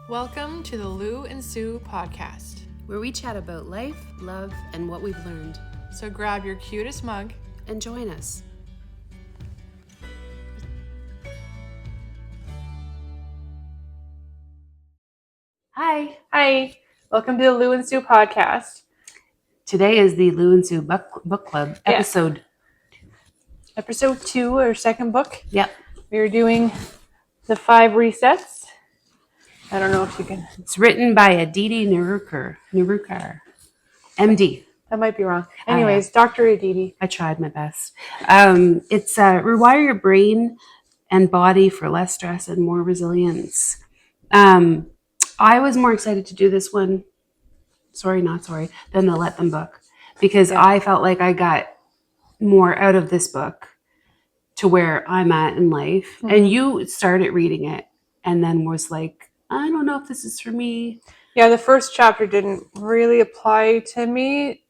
Welcome to the Lou&Sue podcast. Where we chat about life, love, and what we've learned. So grab your cutest mug and join us. Hi. Welcome to the Lou&Sue podcast. Today is the Lou&Sue book club episode. Episode 2, our second book. Yep. We're doing the 5 resets. I don't know if you can. It's written by Aditi Nerurkar, MD. That might be wrong. Anyways, Dr. Aditi. I tried my best. It's rewire your brain and body for less stress and more resilience. I was more excited to do this one, than the Let Them book, because I felt like I got more out of this book to where I'm at in life. Mm-hmm. And you started reading it and then was like, I don't know if this is for me. Yeah, the first chapter didn't really apply to me,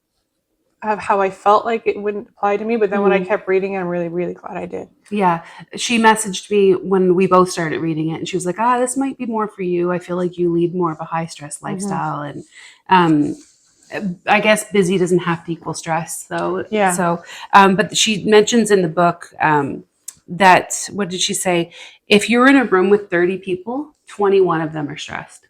of how I felt like it wouldn't apply to me. But then when I kept reading it, I'm really, really glad I did. Yeah. She messaged me when we both started reading it and she was like, this might be more for you. I feel like you lead more of a high stress lifestyle. And I guess busy doesn't have to equal stress though. Yeah. So, but she mentions in the book that, what did she say? If you're in a room with 30 people, 21 of them are stressed.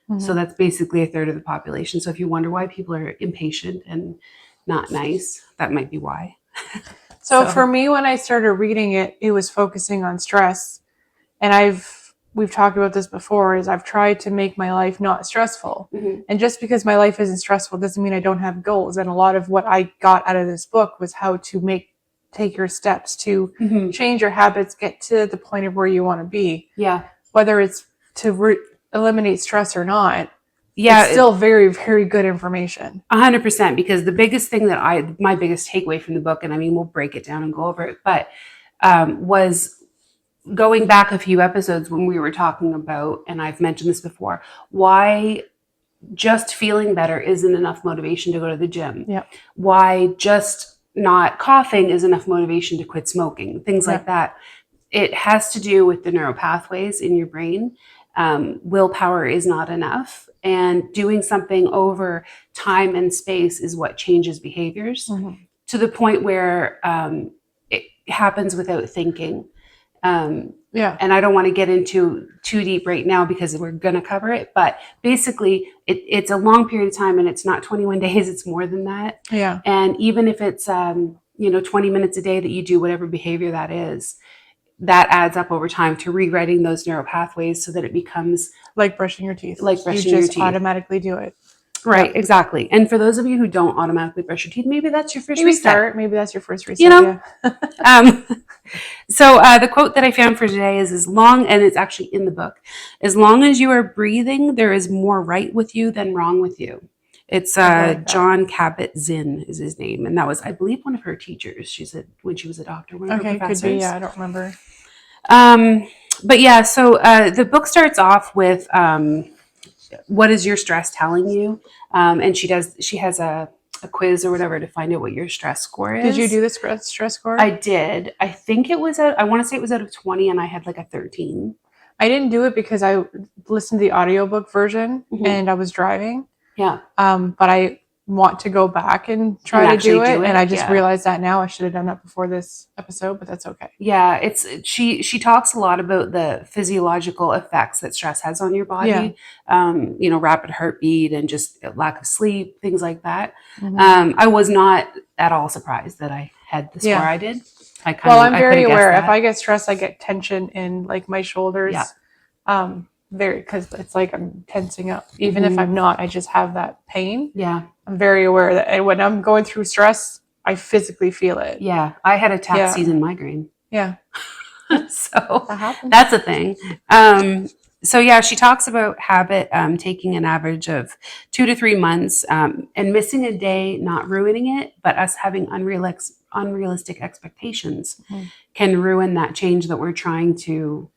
Mm-hmm. So that's basically a third of the population. So if you wonder why people are impatient and not nice, that might be why. So for me, when I started reading it, it was focusing on stress. And we've talked about this before, is I've tried to make my life not stressful. Mm-hmm. And just because my life isn't stressful doesn't mean I don't have goals. And a lot of what I got out of this book was how to take your steps to change your habits, get to the point of where you want to be. Yeah. Whether it's to eliminate stress or not. Yeah, it's still very, very good information. 100%, because the biggest thing my biggest takeaway from the book, and I mean, we'll break it down and go over it, but was going back a few episodes when we were talking about, and I've mentioned this before, why just feeling better isn't enough motivation to go to the gym. Yeah. Why just not coughing is enough motivation to quit smoking, things like that. It has to do with the neural pathways in your brain. Willpower is not enough, and doing something over time and space is what changes behaviors to the point where it happens without thinking. And I don't want to get into too deep right now because we're going to cover it, but basically it's a long period of time, and it's not 21 days, it's more than that. Yeah. And even if it's 20 minutes a day that you do whatever behavior that is, that adds up over time to rewriting those neural pathways so that it becomes like brushing your teeth. You just automatically do it. Right, exactly. And for those of you who don't automatically brush your teeth, maybe that's your first reset. Maybe that's your first reset. So the quote that I found for today is, and it's actually in the book, as long as you are breathing, there is more right with you than wrong with you. It's John Kabat-Zinn is his name. And that was, I believe, one of her teachers. She said when she was a doctor, one of her professors. Could be, yeah, I don't remember. But yeah, so the book starts off with what is your stress telling you? And she has a quiz or whatever to find out what your stress score is. Did you do the stress score? I did. I think I want to say it was out of 20, and I had like a 13. I didn't do it because I listened to the audiobook version and I was driving. Yeah. But I want to go back and try to do it. And I just realized that now. I should have done that before this episode, but that's okay. Yeah. She talks a lot about the physiological effects that stress has on your body. Yeah. Rapid heartbeat and just lack of sleep, things like that. Mm-hmm. I was not at all surprised that I had the score I did. I'm very aware. If I get stressed, I get tension in like my shoulders. Yeah. Because it's like I'm tensing up. Even if I'm not, I just have that pain. Yeah. I'm very aware that when I'm going through stress, I physically feel it. Yeah. I had a tax season migraine. Yeah. So that's a thing. So yeah, she talks about habit taking an average of 2 to 3 months and missing a day, not ruining it, but us having unrealistic expectations can ruin that change that we're trying to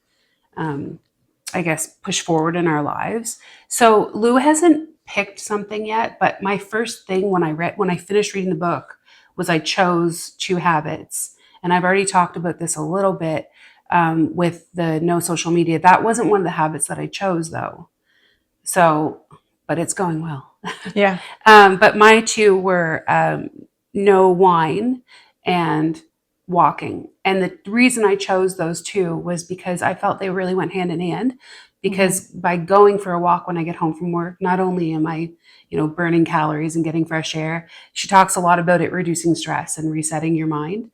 push forward in our lives. So Lou hasn't picked something yet, but my first thing when I finished reading the book was I chose 2 habits. And I've already talked about this a little bit with the no social media. That wasn't one of the habits that I chose though. So, but it's going well. Yeah. But my two were no wine and walking. And the reason I chose those two was because I felt they really went hand in hand. Because by going for a walk when I get home from work, not only am I, burning calories and getting fresh air, she talks a lot about it reducing stress and resetting your mind.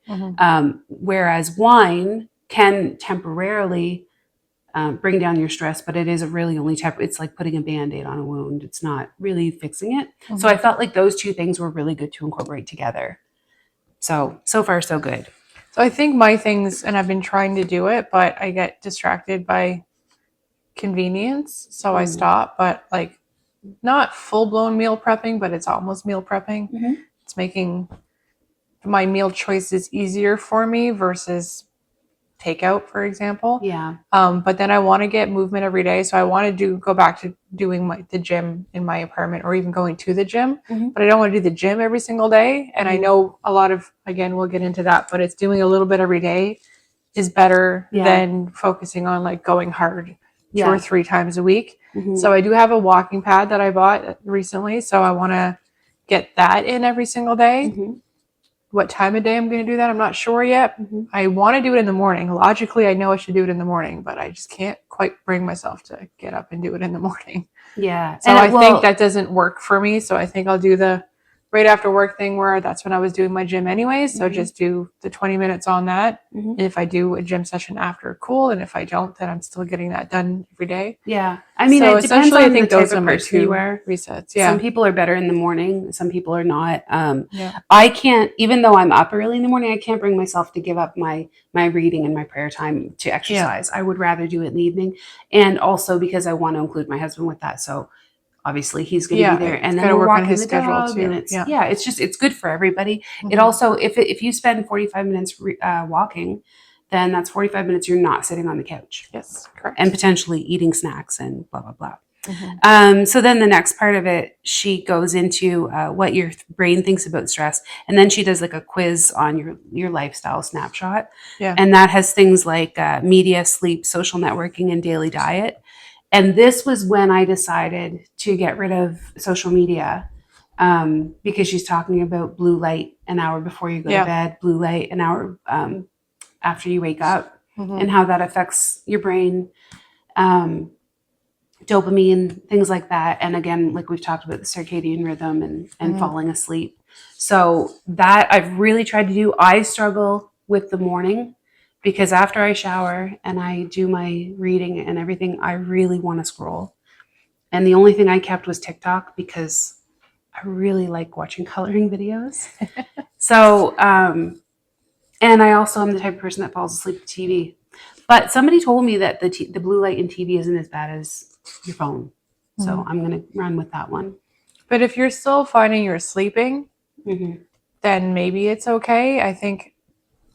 Whereas wine can temporarily bring down your stress, but it is really only it's like putting a Band-Aid on a wound. It's not really fixing it. So I felt like those two things were really good to incorporate together. So far, so good. So I think my things, and I've been trying to do it, but I get distracted by convenience. So I stop, but like not full-blown meal prepping, but it's almost meal prepping. It's making my meal choices easier for me versus takeout, for example. Yeah. But then I want to get movement every day. So I want to go back to doing the gym in my apartment, or even going to the gym, but I don't want to do the gym every single day. And I know a lot of, again, we'll get into that, but it's doing a little bit every day is better than focusing on like going hard 2 or 3 times a week. So I do have a walking pad that I bought recently. So I want to get that in every single day. What time of day I'm going to do that, I'm not sure yet. I want to do it in the morning. Logically, I know I should do it in the morning, but I just can't quite bring myself to get up and do it in the morning. Yeah. So I think that doesn't work for me. So I think I'll do the right after work thing, where that's when I was doing my gym anyways. So just do the 20 minutes on that. If I do a gym session after, cool. And if I don't, then I'm still getting that done every day. Yeah. I mean, so it depends on I think the type those are of my person you 2 are. resets. Yeah. Some people are better in the morning. Some people are not. I can't, even though I'm up early in the morning, I can't bring myself to give up my reading and my prayer time to exercise. I would rather do it in the evening. And also because I want to include my husband with that. So obviously he's going to be there, and then we're walking the dog, and it's good for everybody. It also, if you spend 45 minutes walking, then that's 45 minutes you're not sitting on the couch. Yes, correct. And potentially eating snacks and blah, blah, blah. So then the next part of it, she goes into what your brain thinks about stress. And then she does like a quiz on your lifestyle snapshot. Yeah. And that has things like media, sleep, social networking, and daily diet. And this was when I decided to get rid of social media, because she's talking about blue light an hour before you go to bed, blue light an hour after you wake up, and how that affects your brain, dopamine, things like that. And again, like we've talked about, the circadian rhythm and falling asleep. So that I've really tried to do. I struggle with the morning, because after I shower and I do my reading and everything, I really want to scroll. And the only thing I kept was TikTok, because I really like watching coloring videos. So, and I also am the type of person that falls asleep to TV. But somebody told me that the blue light in TV isn't as bad as your phone. So I'm going to run with that one. But if you're still finding you're sleeping, then maybe it's okay. I think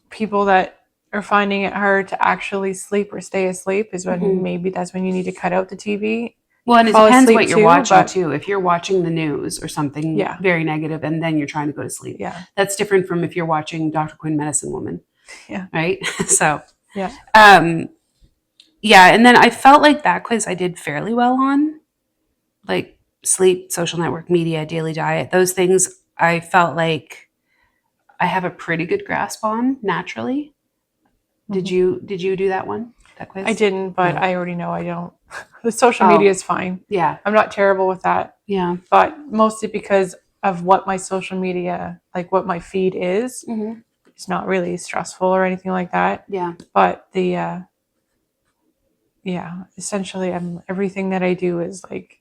people that are finding it hard to actually sleep or stay asleep is when maybe that's when you need to cut out the TV. Well, and it depends what you're watching too. If you're watching the news or something very negative, and then you're trying to go to sleep, that's different from if you're watching Dr. Quinn, Medicine Woman. Yeah. Right. So. Yeah. And then I felt like that quiz I did fairly well on, like sleep, social network, media, daily diet. Those things I felt like I have a pretty good grasp on naturally. Did you do that one? That quiz? I didn't, but I already know I don't. The social media is fine. Yeah. I'm not terrible with that. Yeah. But mostly because of what my social media, like what my feed is. It's not really stressful or anything like that. Yeah. But essentially everything that I do is like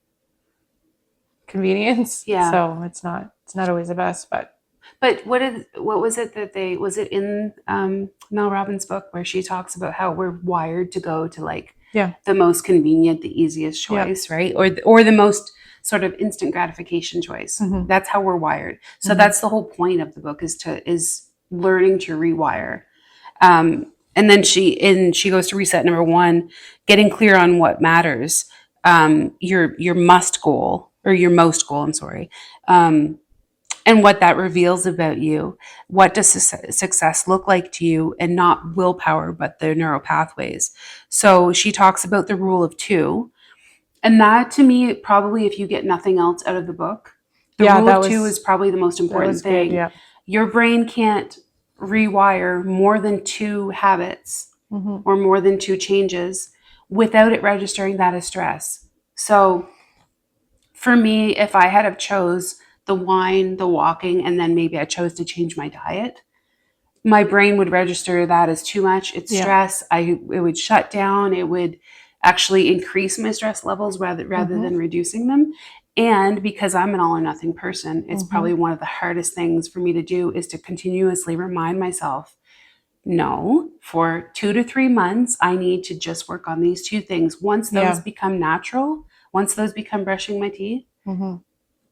convenience. Yeah. So it's not always the best, but what was it that was it in Mel Robbins' book where she talks about how we're wired to go to like the most convenient, the easiest choice, right? Or the most sort of instant gratification choice. That's how we're wired. So that's the whole point of the book, is learning to rewire. And then she goes to reset number 1, getting clear on what matters, your must goal, or your most goal, I'm sorry. And what that reveals about you. What does success look like to you? And not willpower, but the neural pathways. So she talks about the rule of 2. And that, to me, probably, if you get nothing else out of the book, the rule of two is probably the most important thing. Good, yeah. Your brain can't rewire more than 2 habits or more than 2 changes without it registering that as stress. So for me, if I had have chose the wine, the walking, and then maybe I chose to change my diet, my brain would register that as too much. It's stress. It would shut down. It would actually increase my stress levels rather than reducing them. And because I'm an all or nothing person, it's probably one of the hardest things for me to do is to continuously remind myself, no, for 2 to 3 months, I need to just work on these 2 things. Once those become natural, once those become brushing my teeth,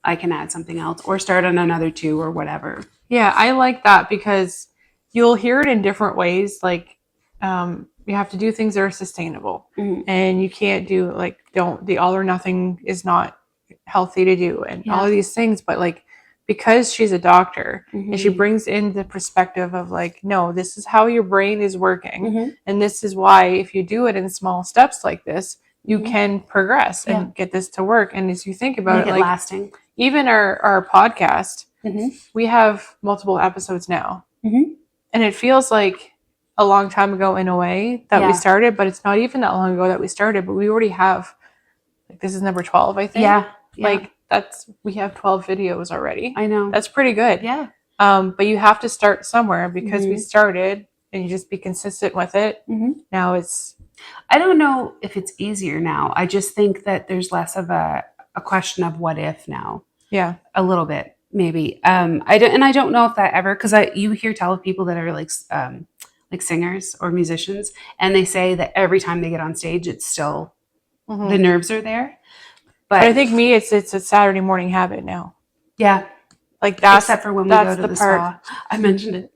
I can add something else or start on another 2 or whatever. Yeah, I like that because you'll hear it in different ways. Like, you have to do things that are sustainable, and you can't do the all or nothing is not healthy to do, and all of these things. But like, because she's a doctor and she brings in the perspective of like, no, this is how your brain is working, and this is why if you do it in small steps like this, you can progress and get this to work. And as you think about Make it lasting, even our podcast, we have multiple episodes now. And it feels like a long time ago in a way that we started, but it's not even that long ago that we started, but we already have, this is number 12, I think. Yeah. Like we have 12 videos already. I know. That's pretty good. Yeah. But you have to start somewhere because we started and you just be consistent with it. Now I don't know if it's easier now. I just think that there's less of a question of what if now. Yeah. A little bit. Maybe. I don't know if that ever, because you hear tell of people that are like singers or musicians, and they say that every time they get on stage, it's still the nerves are there. But I think it's a Saturday morning habit now. Yeah, like that's except for when we go to the spa. I mentioned it.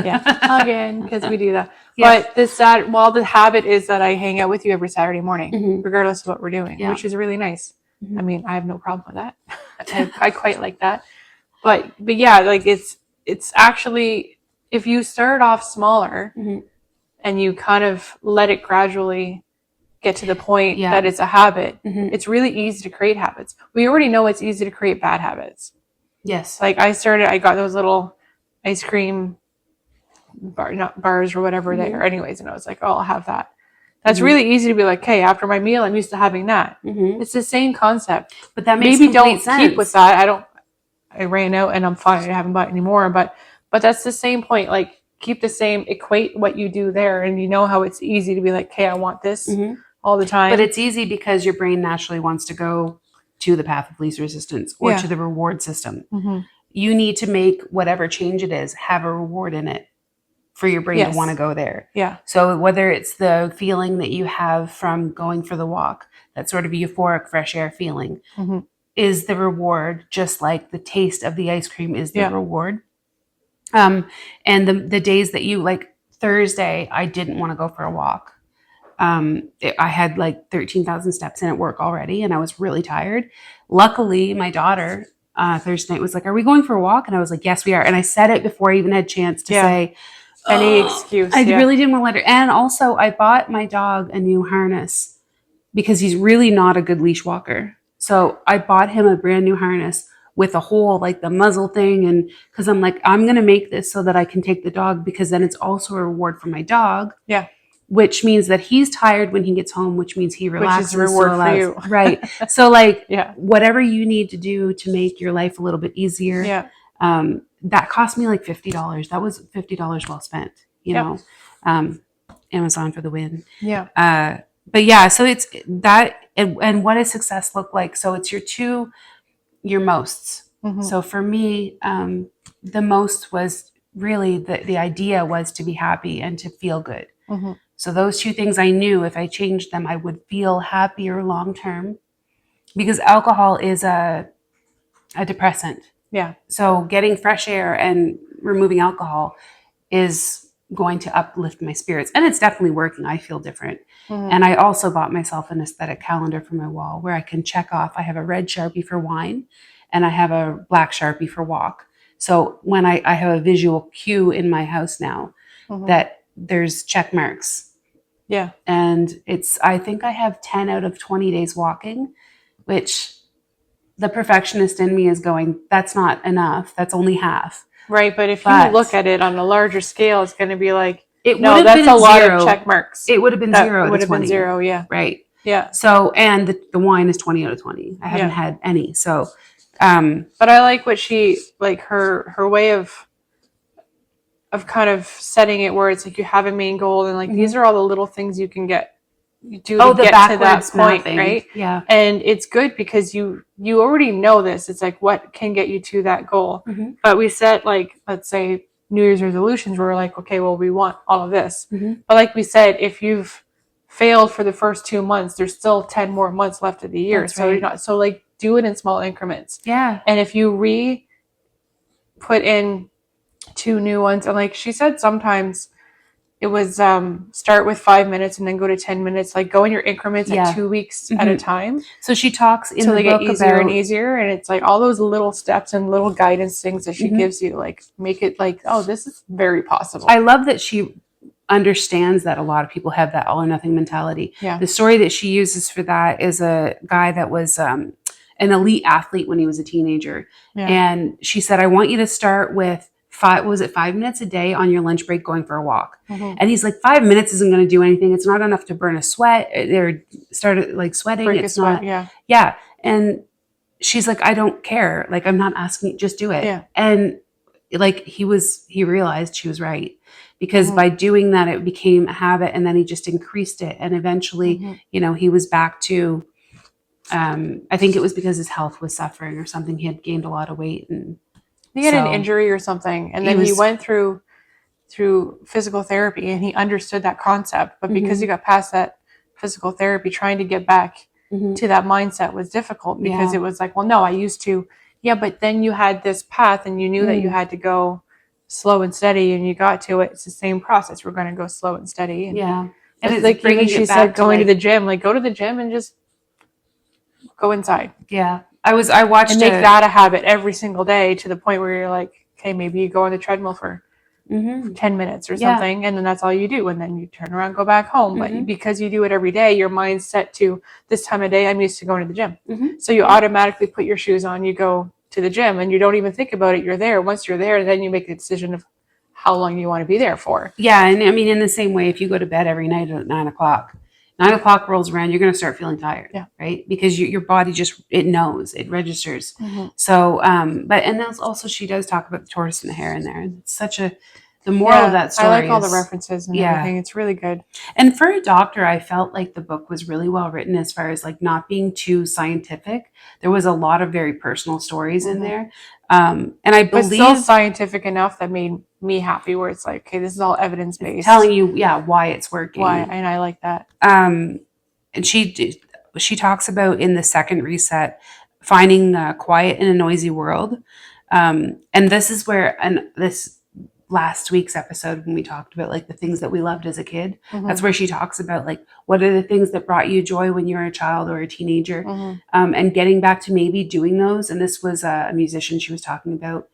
Yeah, again, because we do that. Yeah. But the habit is that I hang out with you every Saturday morning, regardless of what we're doing, which is really nice. I mean, I have no problem with that. I quite like that. But yeah, like it's actually, if you start off smaller and you kind of let it gradually get to the point that it's a habit, it's really easy to create habits. We already know it's easy to create bad habits. Yes. Like I got those little ice cream bars or whatever they are anyways, and I was like, oh, I'll have that. That's really easy to be like, hey, after my meal, I'm used to having that. It's the same concept. But that makes maybe don't sense. Keep with that. I ran out and I'm fine. I haven't bought any more, but that's the same point. Like, keep the same, equate what you do there, and you know how it's easy to be like, hey, I want this all the time. But it's easy because your brain naturally wants to go to the path of least resistance or to the reward system. You need to make whatever change it is have a reward in it for your brain to want to go there. Yeah. So whether it's the feeling that you have from going for the walk, that sort of euphoric fresh air feeling, is the reward, just like the taste of the ice cream is the reward. And the days that you, like Thursday, I didn't want to go for a walk. I had like 13,000 steps in at work already, and I was really tired. Luckily, my daughter Thursday night was like, are we going for a walk? And I was like, yes, we are. And I said it before I even had a chance to say any excuse. I really didn't want to let her. And also, I bought my dog a new harness because he's really not a good leash walker. So I bought him a brand new harness with a whole, like the muzzle thing. And because I'm like, I'm going to make this so that I can take the dog, because then it's also a reward for my dog. Yeah. Which means that he's tired when he gets home, which means he relaxes. Which is a reward for you. Right. So like, whatever you need to do to make your life a little bit easier. Yeah. That cost me like $50. That was $50 well spent, you know, Amazon for the win. Yeah. But yeah, so it's that, and what does success look like? So it's your mosts. So for me, the most was really the idea was to be happy and to feel good. So those 2 things, I knew if I changed them, I would feel happier long-term, because alcohol is a depressant. Yeah. So getting fresh air and removing alcohol is going to uplift my spirits. And it's definitely working. I feel different. And I also bought myself an aesthetic calendar for my wall where I can check off. I have a red Sharpie for wine and I have a black Sharpie for walk. So when I have a visual cue in my house now that there's check marks Yeah. And I think I have 10 out of 20 days walking, which the perfectionist in me is going, that's not enough. That's only half. Right. But if you look at it on a larger scale, it's going to be like, no, that's a lot of check marks. It would have been 0 out of 20. Would have been 0. Yeah. Right. Yeah. So, and the wine is 20 out of 20. I haven't had any. So, but I like what she, like her way of kind of setting it where it's like you have a main goal and like these are all the little things you can do to get to that point, right? Yeah. And it's good because you already know this. It's like what can get you to that goal. But we set, like, let's say New Year's resolutions where we're like, okay, well, we want all of this. But like we said, if you've failed for the first 2 months, there's still 10 more months left of the year. That's so right. you're not, so like do it in small increments. Yeah. And if you put in 2 new ones, and like she said, sometimes it was start with 5 minutes and then go to 10 minutes, like go in your increments at 2 weeks at a time. So she talks in the book get easier and easier, and it's like all those little steps and little guidance things that she gives you, like make it like, oh, this is very possible. I love that she understands that a lot of people have that all or nothing mentality. Yeah. The story that she uses for that is a guy that was an elite athlete when he was a teenager. Yeah. And she said, I want you to start with 5 minutes a day on your lunch break going for a walk. And he's like, 5 minutes isn't going to do anything. It's not enough to burn a sweat or start like sweating. Break it's a sweat, not. Yeah. And she's like, I don't care. Like, I'm not asking, just do it. Yeah. And like he realized she was right, because by doing that, it became a habit, and then he just increased it. And eventually, he was back to, I think it was because his health was suffering or something. He had gained a lot of weight, and he had an injury or something. And then he went through physical therapy and he understood that concept. But because he got past that physical therapy, trying to get back to that mindset was difficult, because it was like, well, no, I used to. Yeah, but then you had this path and you knew that you had to go slow and steady, and you got to it. It's the same process. We're going to go slow and steady. And and it's like, even she said, going to the gym, like go to the gym and just go inside. Yeah. I watched and make that a habit every single day, to the point where you're like, okay, maybe you go on the treadmill for 10 minutes or something, and then that's all you do, and then you turn around, go back home. But because you do it every day, your mind's set to this time of day, I'm used to going to the gym. So you automatically put your shoes on, you go to the gym, and you don't even think about it. You're there. Once you're there, then you make the decision of how long you want to be there for. Yeah. And I mean, in the same way, if you go to bed every night at 9 o'clock, 9 o'clock rolls around, you're going to start feeling tired, right? Because your body it knows, it registers. So, and then also she does talk about the tortoise and the hare in there. It's the moral of that story. I like all the references and everything. It's really good. And for a doctor, I felt like the book was really well written, as far as like not being too scientific. There was a lot of very personal stories in there. And I believe, but still scientific enough that made me happy, where it's like, okay, this is all evidence-based. Telling you, why it's working. Why, and I like that. And she talks about, in the second reset, finding quiet in a noisy world. And this is where, this last week's episode, when we talked about like the things that we loved as a kid, that's where she talks about like, what are the things that brought you joy when you were a child or a teenager, and getting back to maybe doing those. And this was a musician she was talking about,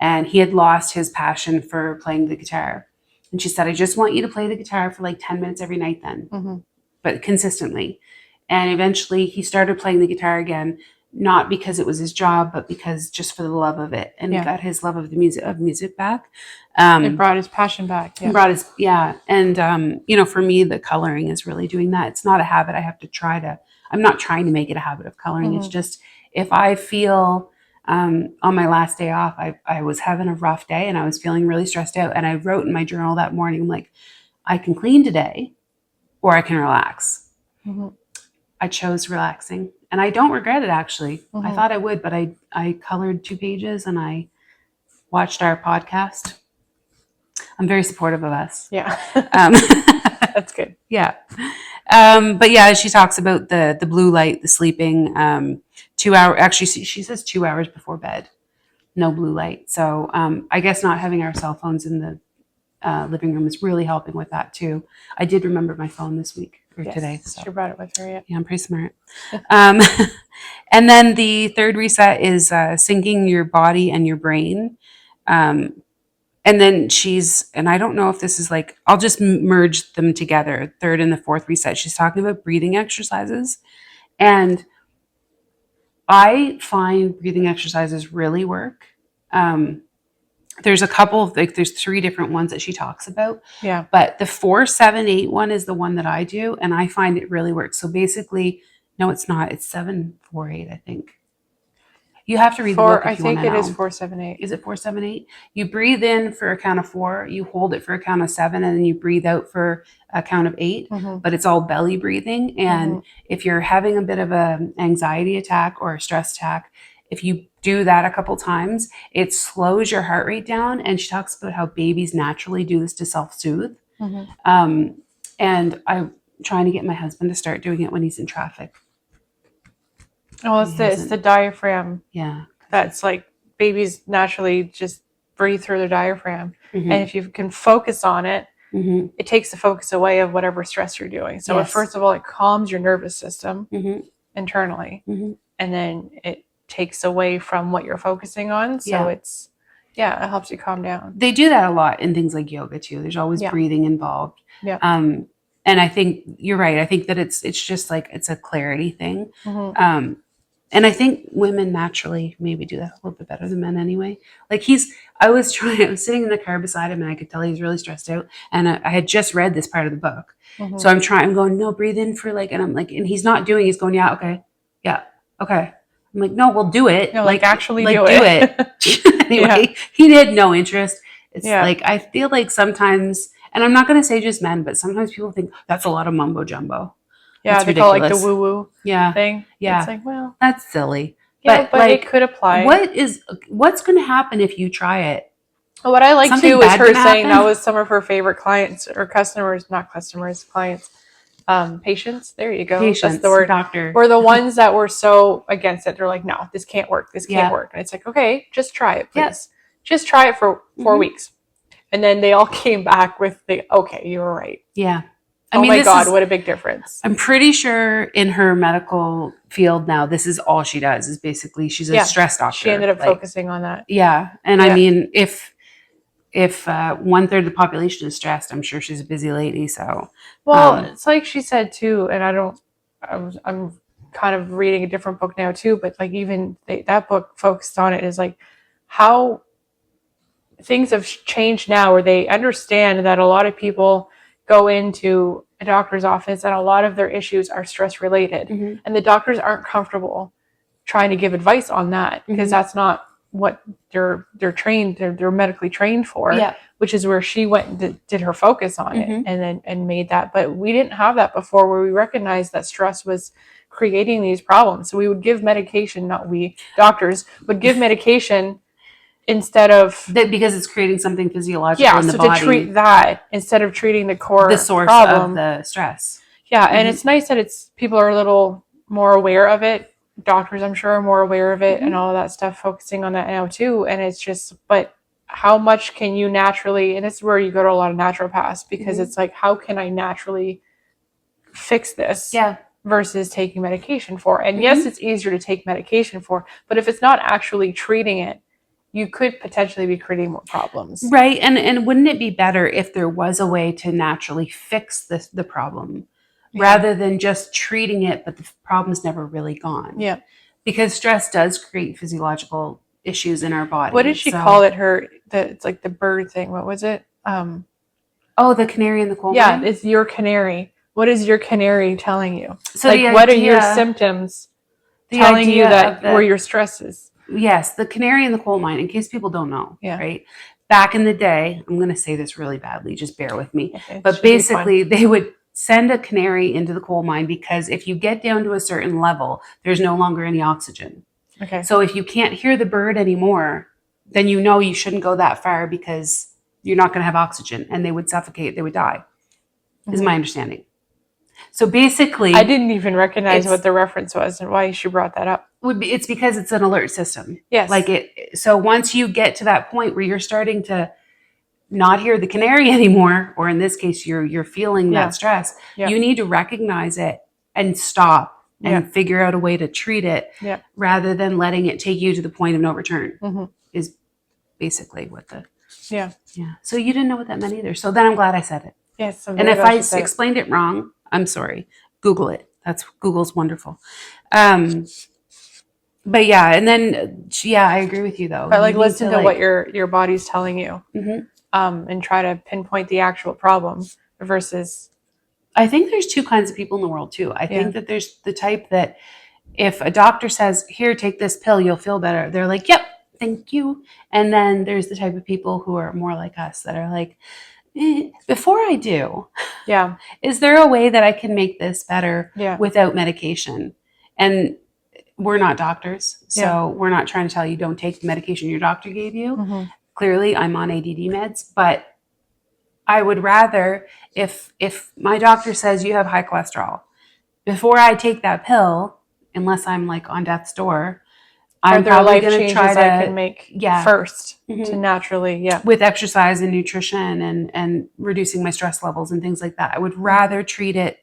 and he had lost his passion for playing the guitar. And she said, I just want you to play the guitar for like 10 minutes every night then, but consistently. And eventually he started playing the guitar again, not because it was his job, but because just for the love of it, and got his love of the music back. It brought his passion back. And for me, the coloring is really doing that. It's not a habit I have to I'm not trying to make it a habit of coloring. It's just, if I feel, on my last day off, I was having a rough day and I was feeling really stressed out, and I wrote in my journal that morning, I'm like, I can clean today or I can relax. I chose relaxing, and I don't regret it, actually. I thought I would, but I colored 2 pages and I watched our podcast. I'm very supportive of us. Yeah. That's good. Yeah. But yeah, she talks about the blue light, the sleeping, 2 hour, actually she says 2 hours before bed, no blue light. So I guess not having our cell phones in the living room is really helping with that too. I did remember my phone this week or today. So. She brought it with her. Yeah, I'm pretty smart. And then the third reset is syncing your body and your brain. And And then and I don't know if this is like, I'll just merge them together, third and the fourth reset. She's talking about breathing exercises. And I find breathing exercises really work. There's a couple of, like, there's 3 different ones that she talks about. Yeah. But the 4-7-8 one is the one that I do, and I find it really works. So basically, no, it's not. It's 7-4-8, I think. You have to read the book if you want to know. I think it is 4-7-8. Is it 4-7-8? You breathe in for a count of 4, you hold it for a count of 7, and then you breathe out for a count of 8. But it's all belly breathing. And if you're having a bit of an anxiety attack or a stress attack, if you do that a couple times, it slows your heart rate down. And she talks about how babies naturally do this to self-soothe. And I'm trying to get my husband to start doing it when he's in traffic. Oh, it's the diaphragm. Yeah. That's like babies naturally just breathe through their diaphragm. And if you can focus on it, it takes the focus away of whatever stress you're doing. So first of all, it calms your nervous system internally. And then it takes away from what you're focusing on. So it helps you calm down. They do that a lot in things like yoga too. There's always breathing involved. And I think you're right. I think that it's just like, it's a clarity thing. And I think women naturally maybe do that a little bit better than men anyway. Like I was sitting in the car beside him and I could tell he was really stressed out. And I had just read this part of the book. So I'm going, no, breathe in for like, and I'm like, and he's not doing, he's going, yeah, okay. Yeah. Okay. I'm like, no, we'll do it. No, like actually do it. Anyway, he had no interest. It's like, I feel like sometimes, and I'm not going to say just men, but sometimes people think that's a lot of mumbo jumbo. Yeah, they call it like the woo-woo thing. Yeah. It's like, well, that's silly. Yeah, but like, it could apply. What's going to happen if you try it? What I like too is her saying that was some of her favorite clients or customers, not customers, clients, patients. There you go. Patients, that's the word. Doctor. Were the ones that were so against it. They're like, no, this can't work. This can't work. And it's like, okay, just try it, please. Just try it for 4 weeks. And then they all came back with okay, you were right. Yeah. I mean, my God, what a big difference. I'm pretty sure in her medical field now, this is all she does is basically she's a stress doctor. She ended up focusing on that. Yeah. And I mean, if 1/3 of the population is stressed, I'm sure she's a busy lady. So, well, it's like she said too, and I'm kind of reading a different book now too, but like even that book focused on it is like how things have changed now where they understand that a lot of people go into a doctor's office and a lot of their issues are stress related and the doctors aren't comfortable trying to give advice on that because that's not what they're trained, they're medically trained for, which is where she went and did her focus on it and made that. But we didn't have that before where we recognized that stress was creating these problems. So we would give medication, not we, doctors would give medication instead of that because it's creating something physiological in the body. To treat that instead of treating the source problem of the stress. Yeah, and it's nice that people are a little more aware of it. Doctors, I'm sure, are more aware of it and all of that stuff, focusing on that now too. And it's just, but how much can you naturally, and it's where you go to a lot of naturopaths because it's like, how can I naturally fix this? Yeah. Versus taking medication for. And yes, it's easier to take medication for, but if it's not actually treating it, you could potentially be creating more problems. Right. And wouldn't it be better if there was a way to naturally fix the problem rather than just treating it, but the problem's never really gone? Yeah. Because stress does create physiological issues in our body. What did she call it? It's like the bird thing. What was it? The canary in the coal mine? Yeah, it's your canary. What is your canary telling you? So like, what are your symptoms telling you that where your stress is? Yes, the canary in the coal mine, in case people don't know, right? Back in the day, I'm going to say this really badly, just bear with me. Okay, but basically, they would send a canary into the coal mine because if you get down to a certain level, there's no longer any oxygen. Okay. So if you can't hear the bird anymore, then you know you shouldn't go that far because you're not going to have oxygen and they would suffocate, they would die, is my understanding. So basically, I didn't even recognize what the reference was and why she brought that up. It's because it's an alert system. Yes. So once you get to that point where you're starting to not hear the canary anymore, or in this case, you're feeling that stress, you need to recognize it and stop and figure out a way to treat it rather than letting it take you to the point of no return is basically what Yeah. Yeah. So you didn't know what that meant either. So then I'm glad I said it. Yes. And if I explained it wrong, I'm sorry. Google it. Google's wonderful. But yeah, and then I agree with you though. But like, You need listen to what your body's telling you, and try to pinpoint the actual problem versus. I think there's two kinds of people in the world too. I think that there's the type that if a doctor says, "Here, take this pill, you'll feel better," they're like, "Yep, thank you." And then there's the type of people who are more like us that are like, before I do, is there a way that I can make this better without medication? And we're not doctors, so we're not trying to tell you don't take the medication your doctor gave you. Clearly, I'm on ADD meds, but I would rather, if my doctor says you have high cholesterol, before I take that pill, unless I'm like on death's door, I'm probably going to try to I can make first to naturally, with exercise and nutrition and reducing my stress levels and things like that. I would rather treat it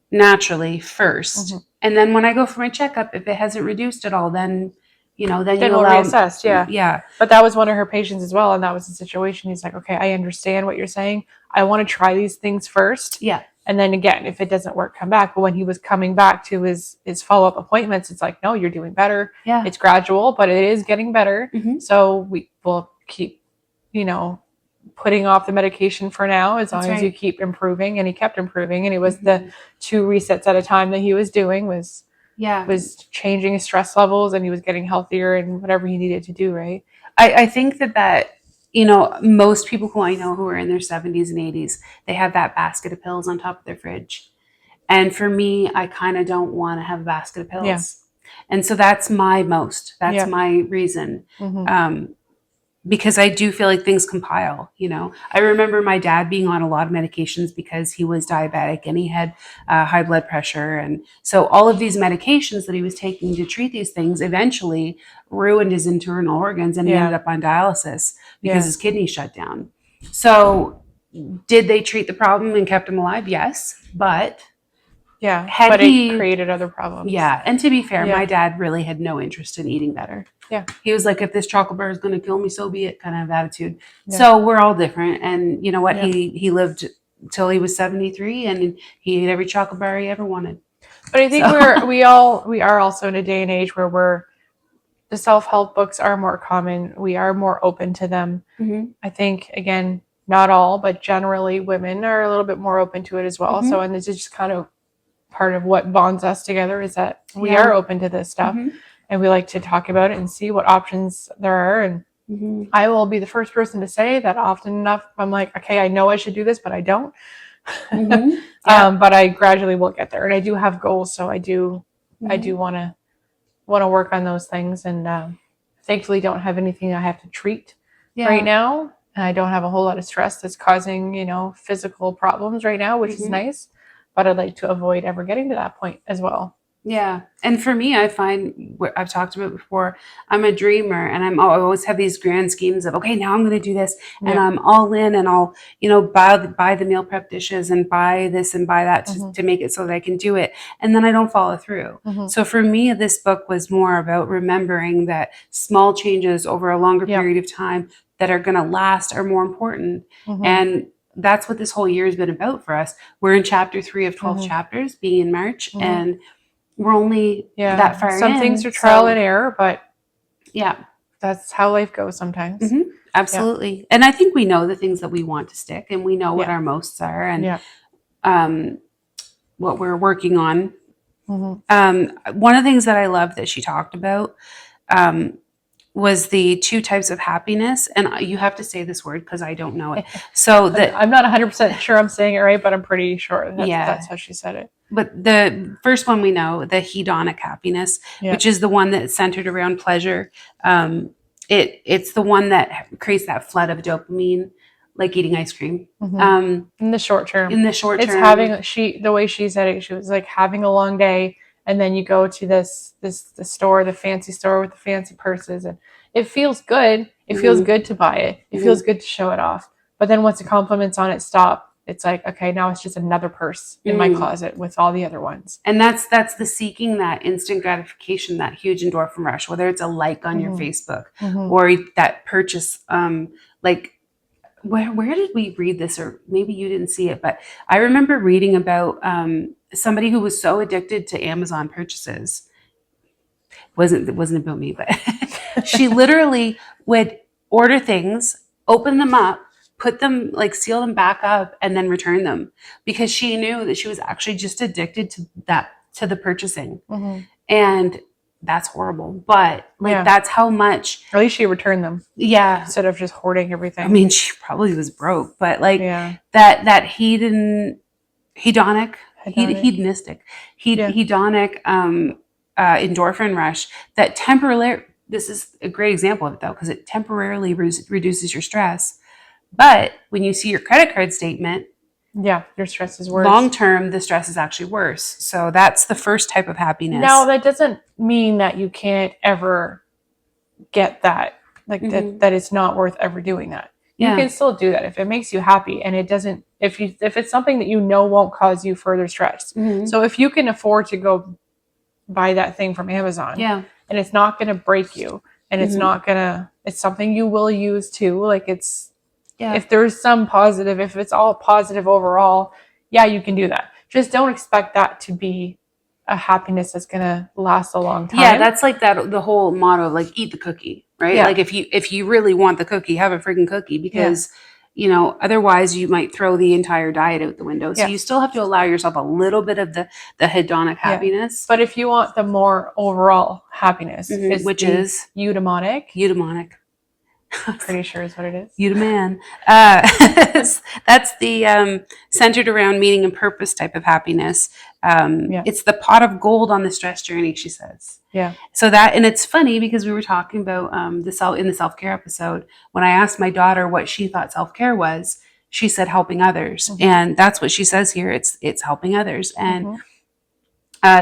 naturally first, and then when I go for my checkup, if it hasn't reduced at all, then we'll reassess. Yeah. But that was one of her patients as well, and that was the situation. He's like, okay, I understand what you're saying. I want to try these things first. Yeah. And then again, if it doesn't work, come back. But when he was coming back to his follow-up appointments, it's like, no, you're doing better. Yeah. It's gradual, but it is getting better. So we will keep, putting off the medication for now as long as you keep improving. And he kept improving. And it was the 2 resets at a time that he was doing was changing his stress levels, and he was getting healthier and whatever he needed to do, right? I think that most people who I know who are in their 70s and 80s, they have that basket of pills on top of their fridge. And for me, I kind of don't want to have a basket of pills. Yeah. And so that's my reason. Because I do feel like things compile, I remember my dad being on a lot of medications because he was diabetic and he had high blood pressure. And so all of these medications that he was taking to treat these things eventually ruined his internal organs, and he ended up on dialysis because his kidneys shut down. So did they treat the problem and kept him alive? Yes. But it created other problems. Yeah. And to be fair, my dad really had no interest in eating better. Yeah. He was like, if this chocolate bar is going to kill me, so be it, kind of attitude. Yeah. So we're all different. And you know what? Yeah. He lived till he was 73, and he ate every chocolate bar he ever wanted. But I think we are also in a day and age where the self-help books are more common. We are more open to them. I think, again, not all, but generally women are a little bit more open to it as well. So, and this is just kind of part of what bonds us together, is that we are open to this stuff, and we like to talk about it and see what options there are. And I will be the first person to say that often enough I'm like, okay, I know I should do this, but I don't. But I gradually will get there, and I do have goals, so I do want to work on those things, and thankfully don't have anything I have to treat right now, and I don't have a whole lot of stress that's causing physical problems right now, which is nice. But I'd like to avoid ever getting to that point as well. Yeah. And for me, I find, I've talked about before, I'm a dreamer, and I always have these grand schemes of, okay, now I'm going to do this, and I'm all in, and I'll, buy the meal prep dishes and buy this and buy that to make it so that I can do it. And then I don't follow through. So for me, this book was more about remembering that small changes over a longer period of time that are going to last are more important. And that's what this whole year has been about for us. We're in chapter 3 of 12 chapters, being in March, and we're only that far in. Some things are trial and error, but that's how life goes sometimes. Absolutely. Yeah. And I think we know the things that we want to stick, and we know what our mosts are, and what we're working on. One of the things that I love that she talked about was the 2 types of happiness. And you have to say this word because I don't know it. So I'm not 100% sure I'm saying it right, but I'm pretty sure that's how she said it. But the first one we know, the hedonic happiness, which is the one that's centered around pleasure. It's the one that creates that flood of dopamine, like eating ice cream. In the short term. It's the way she said it, she was like having a long day, and then you go to the store, the fancy store with the fancy purses, and it feels good. It feels good to buy it. It feels good to show it off. But then once the compliments on it stop, it's like, okay, now it's just another purse in my closet with all the other ones. And that's the seeking that instant gratification, that huge endorphin rush, whether it's a like on your Facebook or that purchase. Like, where did we read this? Or maybe you didn't see it, but I remember reading about somebody who was so addicted to Amazon purchases. It wasn't about me, but she literally would order things, open them up, put them, like seal them back up, and then return them, because she knew that she was actually just addicted to the purchasing. And that's horrible, but like that's how much. At least she returned them. Yeah. Instead of just hoarding everything. I mean, she probably was broke, but like that hedonistic endorphin rush that temporarily, this is a great example of it though, because it temporarily reduces your stress. But when you see your credit card statement, your stress is worse. Long term, the stress is actually worse. So that's the first type of happiness. Now, that doesn't mean that you can't ever get that, like that it's not worth ever doing that. You can still do that if it makes you happy, and it doesn't. If it's something that you know won't cause you further stress. So if you can afford to go buy that thing from Amazon, and it's not going to break you, and it's not gonna, it's something you will use too. Like it's. If there's some positive, if it's all positive overall, you can do that. Just don't expect that to be a happiness that's going to last a long time. Yeah, that's like the whole motto, like eat the cookie, right? Like if you really want the cookie, have a freaking cookie, because otherwise you might throw the entire diet out the window. So you still have to allow yourself a little bit of the hedonic happiness. But if you want the more overall happiness, which is eudaimonic. Pretty sure is what it is. You the man. That's the centered around meaning and purpose type of happiness. It's the pot of gold on the stress journey, she says. Yeah. So that, and it's funny because we were talking about in the self-care episode, when I asked my daughter what she thought self-care was, she said helping others. And that's what she says here. It's helping others. And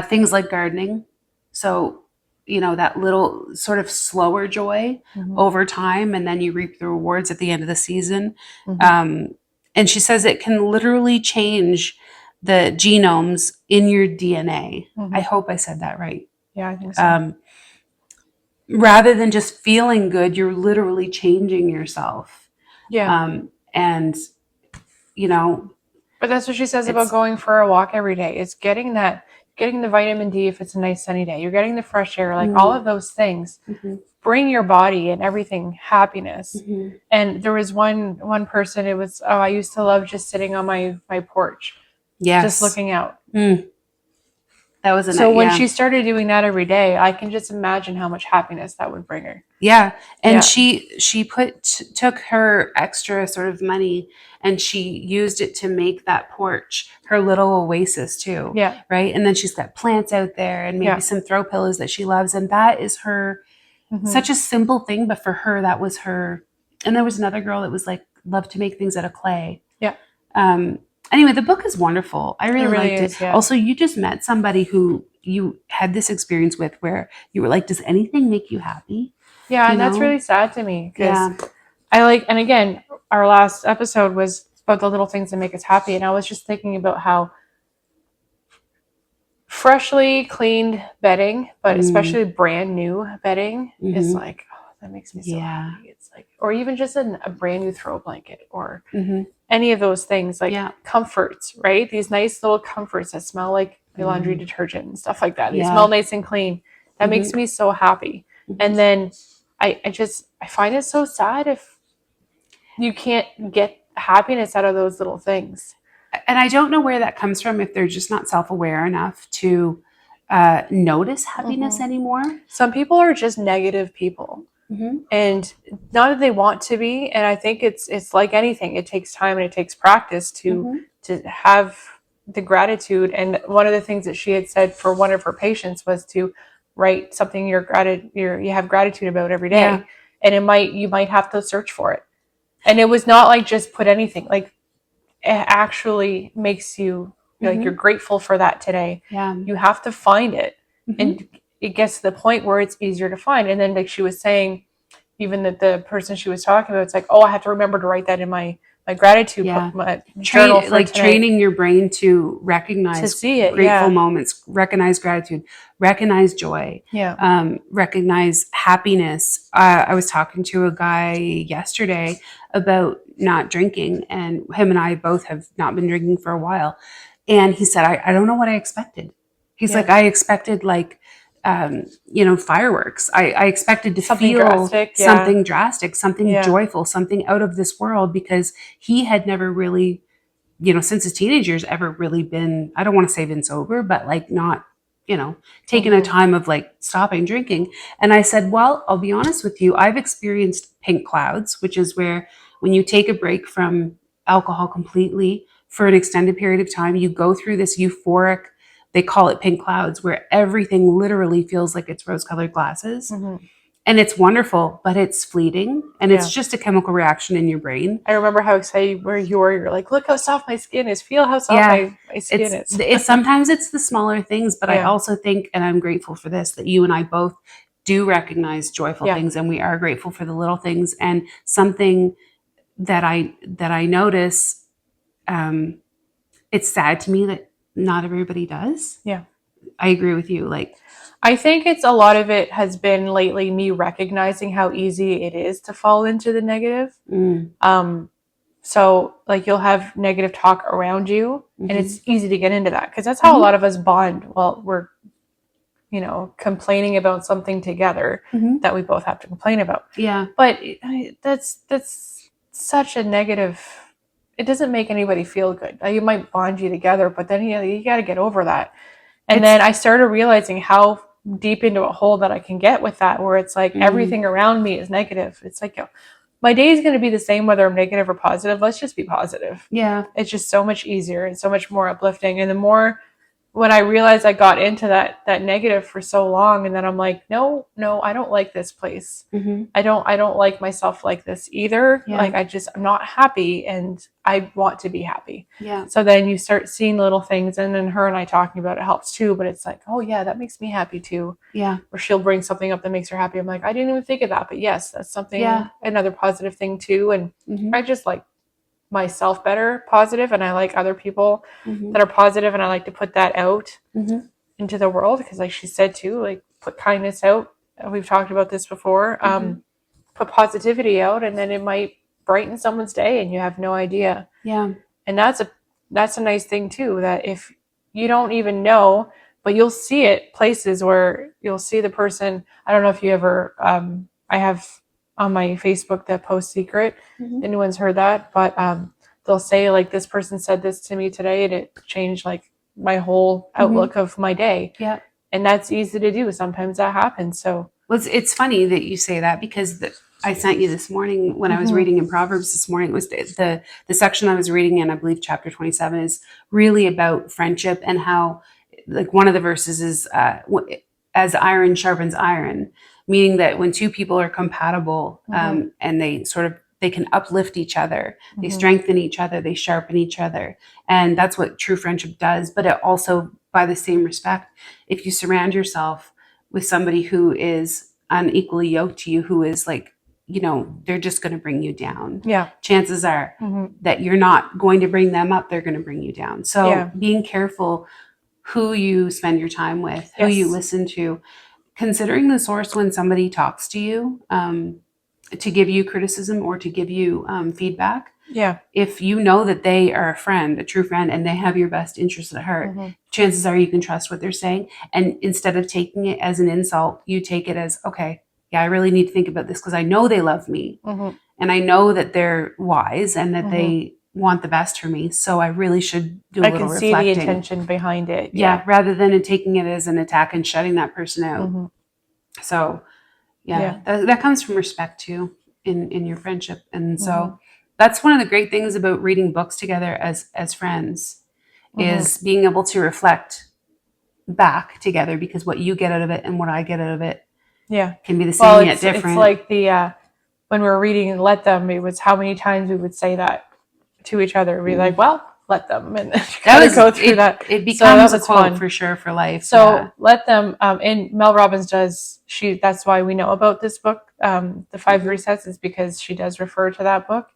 things like gardening. So that little sort of slower joy over time, and then you reap the rewards at the end of the season. And she says it can literally change the genomes in your DNA. I hope I said that right. Yeah, I think so. Rather than just feeling good, you're literally changing yourself. Yeah. But that's what she says about going for a walk every day. It's getting the vitamin D if it's a nice sunny day. You're getting the fresh air, like all of those things. Bring your body and everything happiness. And there was one person, it was, I used to love just sitting on my porch. Yes. Just looking out. That was when she started doing that every day, I can just imagine how much happiness that would bring her. Yeah. And she took her extra sort of money and she used it to make that porch her little oasis too. Yeah. Right. And then she's got plants out there and maybe some throw pillows that she loves. And that is her such a simple thing. But for her, that was her. And there was another girl that was like, loved to make things out of clay. Yeah. Anyway, the book is wonderful. I really liked it. Yeah. Also, you just met somebody who you had this experience with where you were like, does anything make you happy? Yeah, and that's really sad to me because and again, our last episode was about the little things that make us happy. And I was just thinking about how freshly cleaned bedding, but especially brand new bedding is like, that makes me so happy. It's like, or even just a brand new throw blanket or any of those things, like comforts, right? These nice little comforts that smell like my laundry detergent and stuff like that. They smell nice and clean. That makes me so happy. And then I find it so sad if you can't get happiness out of those little things. And I don't know where that comes from, if they're just not self-aware enough to notice happiness anymore. Some people are just negative people. And not that they want to be. And I think it's like anything. It takes time and it takes practice to have the gratitude. And one of the things that she had said for one of her patients was to write something you have gratitude about every day. Yeah. And you might have to search for it. And it was not like just put anything, like it actually makes you like you're grateful for that today. Yeah. You have to find it. And it gets to the point where it's easier to find. And then like she was saying, even that the person she was talking about, it's like, oh, I have to remember to write that in my my gratitude my journal for today. Training your brain to recognize to see it, grateful moments, recognize gratitude, recognize joy, recognize happiness. I was talking to a guy yesterday about not drinking, and him and I both have not been drinking for a while. And he said, I don't know what I expected. He's like, I expected fireworks. I expected to something feel drastic, something drastic, something joyful, something out of this world, because he had never really, since his teenage years, ever really been, I don't want to say been sober, but not, taken a time of stopping drinking. And I said, well, I'll be honest with you. I've experienced pink clouds, which is where when you take a break from alcohol completely for an extended period of time, you go through this euphoric, they call it pink clouds, where everything literally feels like it's rose-colored glasses. And it's wonderful, but it's fleeting. And it's just a chemical reaction in your brain. I remember how excited where you were. You're like, look how soft my skin is. Feel how soft my skin is. Sometimes it's the smaller things, but I also think, and I'm grateful for this, that you and I both do recognize joyful things, and we are grateful for the little things. And something that I notice, it's sad to me that not everybody does. Yeah. I agree with you. I think it's a lot of it has been lately me recognizing how easy it is to fall into the negative. So you'll have negative talk around you, and it's easy to get into that because that's how a lot of us bond. Well, we're, complaining about something together that we both have to complain about. Yeah. But that's such a negative. It doesn't make anybody feel good. It might bond you together, but then you got to get over that. And then I started realizing how deep into a hole that I can get with that, where it's everything around me is negative. It's my day is going to be the same whether I'm negative or positive. Let's just be positive. Yeah. It's just so much easier and so much more uplifting. And the more when I realized I got into that negative for so long, and then I'm like, no, I don't like this place. I don't like myself like this either. Yeah. I'm not happy, and I want to be happy. Yeah. So then you start seeing little things, and then her and I talking about it helps too. But it's oh yeah, that makes me happy too. Yeah. Or she'll bring something up that makes her happy. I'm like, I didn't even think of that, but yes, that's something. Yeah. Another positive thing too. And I just like myself better positive, and I like other people that are positive, and I like to put that out into the world, because like she said too, put kindness out. We've talked about this before. Put positivity out, and then it might brighten someone's day and you have no idea. Yeah. And that's a nice thing too, that if you don't even know, but you'll see it places where you'll see the person. I don't know if you ever I have on my Facebook that post secret. Anyone's heard that, but they'll say this person said this to me today, and it changed my whole outlook of my day. Yeah. And that's easy to do. Sometimes that happens. So it's funny that you say that, because I sent you this morning when I was reading in Proverbs this morning. It was the section I was reading in, I believe chapter 27, is really about friendship, and how one of the verses is as iron sharpens iron, meaning that when two people are compatible, and they can uplift each other, they strengthen each other, they sharpen each other. And that's what true friendship does. But it also, by the same respect, if you surround yourself with somebody who is unequally yoked to you, who is they're just going to bring you down. Yeah. Chances are that you're not going to bring them up. They're going to bring you down. So being careful who you spend your time with, who you listen to, considering the source when somebody talks to you, to give you criticism or to give you feedback. Yeah. If you know that they are a friend, a true friend, and they have your best interest at heart, chances are you can trust what they're saying. And instead of taking it as an insult, you take it as, okay, yeah, I really need to think about this, because I know they love me, and I know that they're wise, and that they want the best for me. So I really should do a little reflecting. I can see the intention behind it. Yeah. Rather than taking it as an attack and shutting that person out. So that comes from respect too in your friendship. And so that's one of the great things about reading books together as friends, is being able to reflect back together, because what you get out of it and what I get out of it can be the same yet different. It's like when we were reading Let Them, it was how many times we would say that to each other. We'd be like, well, let them, and go through that. It becomes a quote for sure for life. So let them. And Mel Robbins does. That's why we know about this book, The 5 Resets, is because she does refer to that book.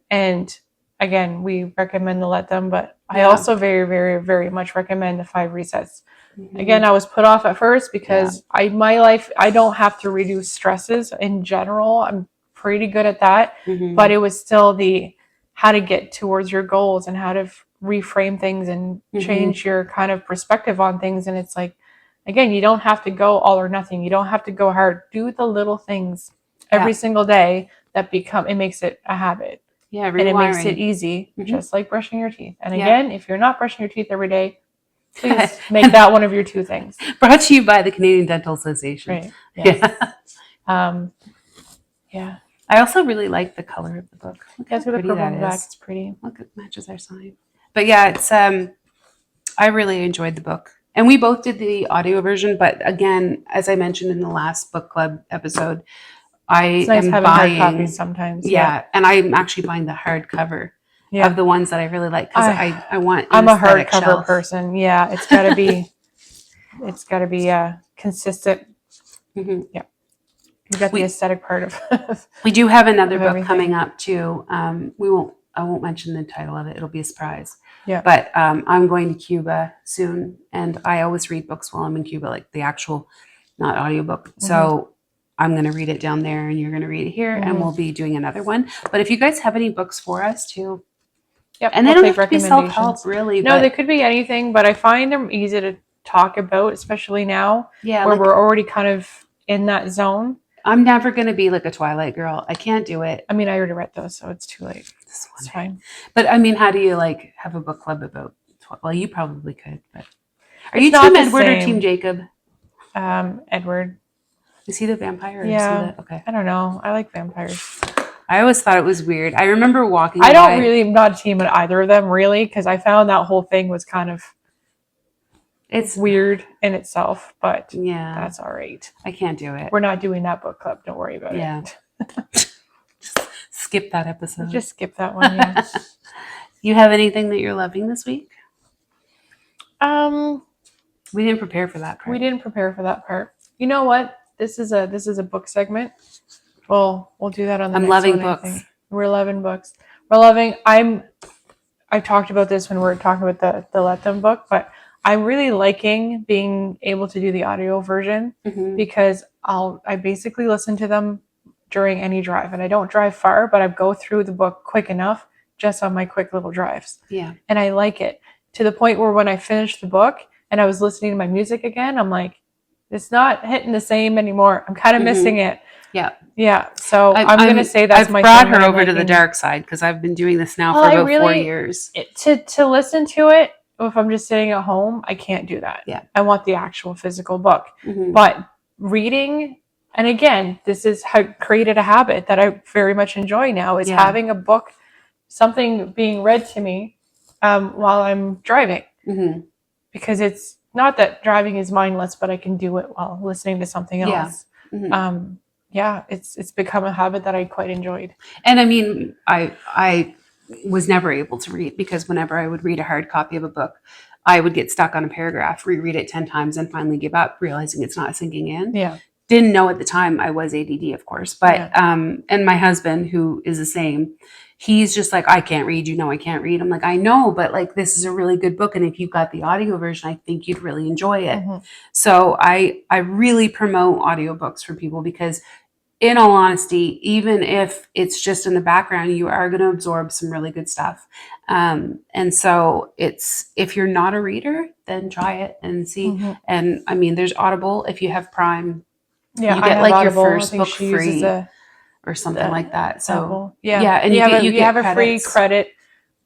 And again, we recommend the Let Them, but I Yeah. also very, very, very much recommend the 5 Resets. Again, I was put off at first because my life, I don't have to reduce stresses in general. I'm pretty good at that, but it was still how to get towards your goals and how to reframe things and change your kind of perspective on things. And it's like, again, you don't have to go all or nothing. You don't have to go hard. Do the little things every single day that it makes it a habit. Yeah, and it makes it easy, just like brushing your teeth. And again, if you're not brushing your teeth every day, please make that one of your 2 things. Brought to you by the Canadian Dental Association. Right. Yes. Yeah. I also really like the color of the book. Look how That's what the pretty purple that on the back. is. It's pretty. Look, it matches our sign. But yeah, it's I really enjoyed the book. And we both did the audio version, but again, as I mentioned in the last book club episode, It's nice am having buying hard copies sometimes. Yeah, and I'm actually buying the hardcover of the ones that I really like because I want. I'm a hardcover person. Yeah, it's got to be. It's got to be consistent. Yeah, we got the aesthetic part of. We do have another book coming up too. I won't mention the title of it. It'll be a surprise. Yeah. But I'm going to Cuba soon, and I always read books while I'm in Cuba, like the actual, not audiobook. So I'm going to read it down there, and you're going to read it here, and we'll be doing another one. But if you guys have any books for us too, and they don't have to be self-help, really. No, they could be anything, but I find them easy to talk about, especially now, where we're already kind of in that zone. I'm never going to be like a Twilight girl. I can't do it. I mean, I already read those, so it's too late. It's fine. But I mean, how do you like have a book club about? Well, you probably could. But are you Team Edward or Team Jacob? Edward. Is he the vampire? Or yeah. Is he okay. I don't know. I like vampires. I always thought it was weird. I remember walking. I don't really not team at either of them really because I found that whole thing was kind of. It's weird in itself, but that's all right. I can't do it. We're not doing that book club. Don't worry about it. Just skip that episode. Just skip that one. Yeah. You have anything that you're loving this week? We didn't prepare for that part. You know what? This is a book segment. Well, we'll do that on the next loving one, books. We're loving books. We're loving. I've talked about this when we were talking about the Let Them book, but I'm really liking being able to do the audio version because I basically listen to them during any drive, and I don't drive far, but I go through the book quick enough just on my quick little drives. Yeah. And I like it to the point where when I finished the book and I was listening to my music again, I'm like, it's not hitting the same anymore. I'm kind of missing it. Yeah. Yeah. So I'm going to say that's I've brought her over to the dark side because I've been doing this now for about 4 years. To listen to it, if I'm just sitting at home, I can't do that. Yeah. I want the actual physical book. But reading, and again, this is how created a habit that I very much enjoy now is having a book, something being read to me while I'm driving. Because it's not that driving is mindless, but I can do it while listening to something else. It's become a habit that I quite enjoyed. And I mean, I was never able to read because whenever I would read a hard copy of a book, I would get stuck on a paragraph, reread it 10 times and finally give up, realizing it's not sinking in. Yeah. Didn't know at the time I was ADD, of course, but, and my husband, who is the same, he's just like, I can't read, I can't read. I'm like, I know, but like, this is a really good book. And if you've got the audio version, I think you'd really enjoy it. So I really promote audiobooks for people because in all honesty, even if it's just in the background, you are going to absorb some really good stuff. And so if you're not a reader, then try it and see. And I mean, there's Audible. If you have Prime, you get like Audible. Your first book free or something like that. So Apple. And you have a free credit.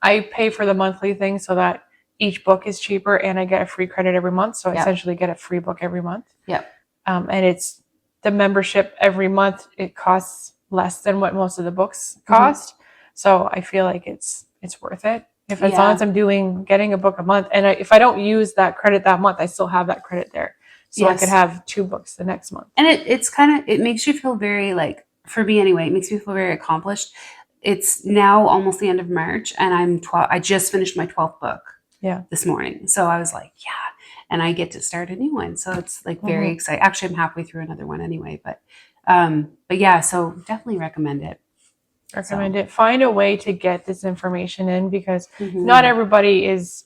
I pay for the monthly thing so that each book is cheaper and I get a free credit every month. So I essentially get a free book every month. And it's the membership every month. It costs less than what most of the books cost. So I feel like it's worth it. As long as I'm getting a book a month, and if I don't use that credit that month, I still have that credit there. So I could have 2 books the next month. And it makes you feel very like, for me anyway, it makes me feel very accomplished. It's now almost the end of March and I just finished my 12th book this morning. So I was like, and I get to start a new one. So it's like very exciting. Actually, I'm halfway through another one anyway, but yeah, so definitely recommend it. Recommend it. Find a way to get this information in, because not everybody is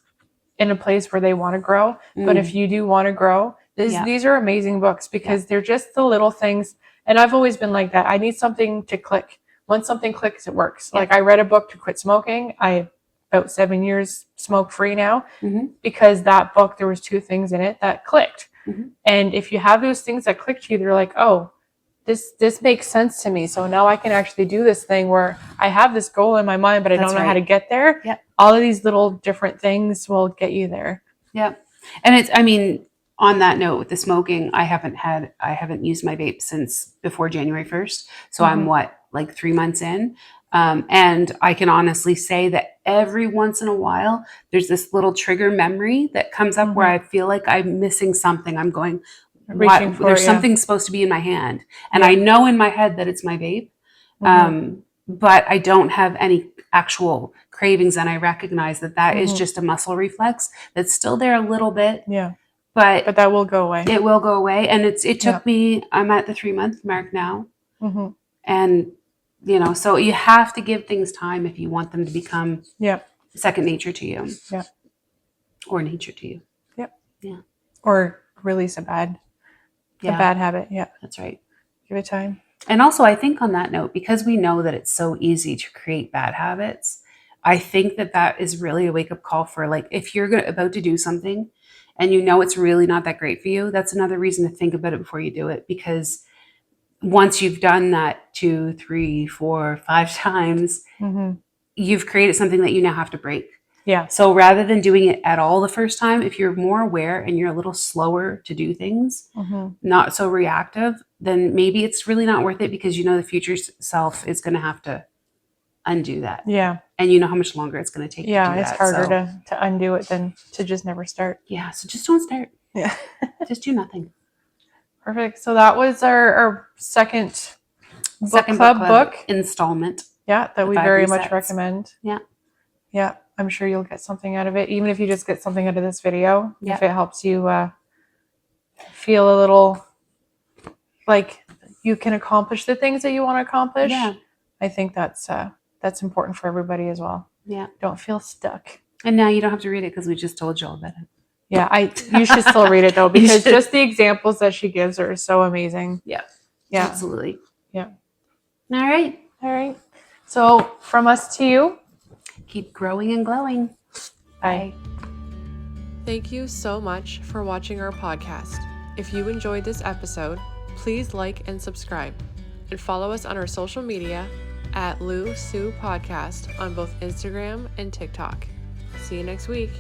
in a place where they want to grow. But if you do want to grow, these are amazing books, because they're just the little things. And I've always been like that. I need something to click. Once something clicks, it works. Like I read a book to quit smoking. I about 7 years smoke free now, because that book, there was 2 things in it that clicked. And if you have those things that click to you, they're like, oh, this makes sense to me. So now I can actually do this thing where I have this goal in my mind, but I don't know how to get there. Yep. All of these little different things will get you there. Yep. And on that note with the smoking, I haven't used my vape since before January 1st. So I'm like 3 months in. And I can honestly say that every once in a while, there's this little trigger memory that comes up where I feel like I'm missing something. I'm going, there's something supposed to be in my hand. And I know in my head that it's my vape. But I don't have any actual cravings. And I recognize that is just a muscle reflex that's still there a little bit. Yeah. But that will go away. It will go away. And it took me, I'm at the 3-month mark now. And, so you have to give things time if you want them to become second nature to you. Yeah. Or nature to you. Yep. Yeah. Or release a bad habit. Yeah. That's right. Give it time. And also, I think on that note, because we know that it's so easy to create bad habits, I think that is really a wake-up call for, like, if you're about to do something and it's really not that great for you, that's another reason to think about it before you do it. Because once you've done that 2, 3, 4, 5 times, you've created something that you now have to break. Yeah. So rather than doing it at all the first time, if you're more aware and you're a little slower to do things, not so reactive, then maybe it's really not worth it, because the future self is going to have to undo that. Yeah. And you know how much longer it's going to take to do that. Yeah, it's harder to undo it than to just never start. Yeah, so just don't start. Yeah. Just do nothing. Perfect. So that was our second book club installment. Yeah, that we very much recommend. Yeah. Yeah, I'm sure you'll get something out of it, even if you just get something out of this video. Yeah. If it helps you feel a little like you can accomplish the things that you want to accomplish. Yeah. I think that's important for everybody as well. Yeah. Don't feel stuck. And now you don't have to read it, because we just told you all about it. Yeah, you should still read it though, because just the examples that she gives are so amazing. Yeah. Yeah. Absolutely. Yeah. All right. So from us to you, keep growing and glowing. Bye. Thank you so much for watching our podcast. If you enjoyed this episode, please like and subscribe, and follow us on our social media at Lou&Sue Podcast on both Instagram and TikTok. See you next week.